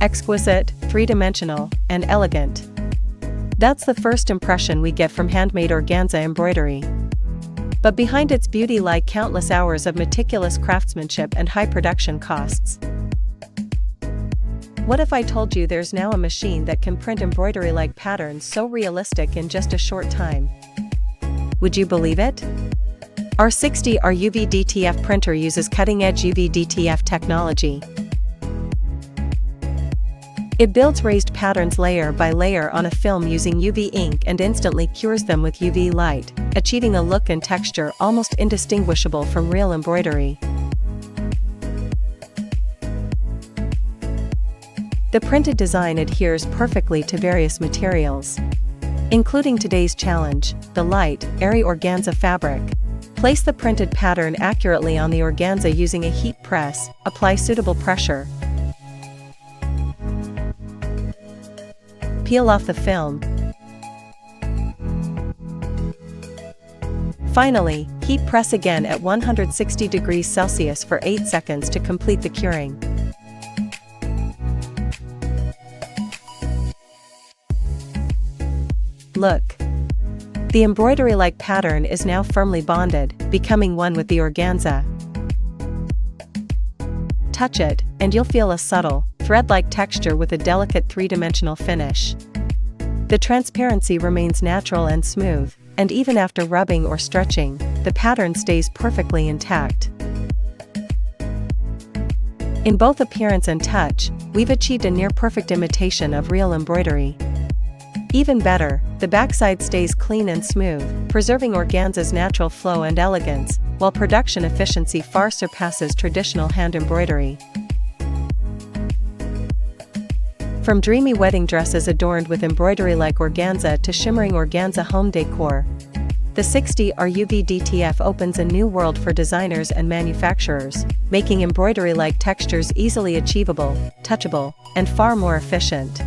exquisite, three-dimensional, and elegant. That's the first impression we get from handmade organza embroidery. But behind its beauty lie countless hours of meticulous craftsmanship and high production costs. What if I told you there's now a machine that can print embroidery-like patterns so realistic in just a short time? Would you believe it? Our 60R UV DTF printer uses cutting-edge UV DTF technology. It builds raised patterns layer by layer on a film using UV ink and instantly cures them with UV light, achieving a look and texture almost indistinguishable from real embroidery. The printed design adheres perfectly to various materials, including today's challenge, the light, airy organza fabric. Place the printed pattern accurately on the organza using a heat press, apply suitable pressure. Peel off the film. Finally, heat press again at 160 degrees Celsius for 8 seconds to complete the curing. Look! The embroidery-like pattern is now firmly bonded, becoming one with the organza. Touch it, and you'll feel a subtle, thread-like texture with a delicate three-dimensional finish. The transparency remains natural and smooth, and even after rubbing or stretching, the pattern stays perfectly intact. In both appearance and touch, we've achieved a near-perfect imitation of real embroidery. Even better, the backside stays clean and smooth, preserving organza's natural flow and elegance, while production efficiency far surpasses traditional hand embroidery. From dreamy wedding dresses adorned with embroidery-like organza to shimmering organza home decor, the 60R UV DTF opens a new world for designers and manufacturers, making embroidery-like textures easily achievable, touchable, and far more efficient.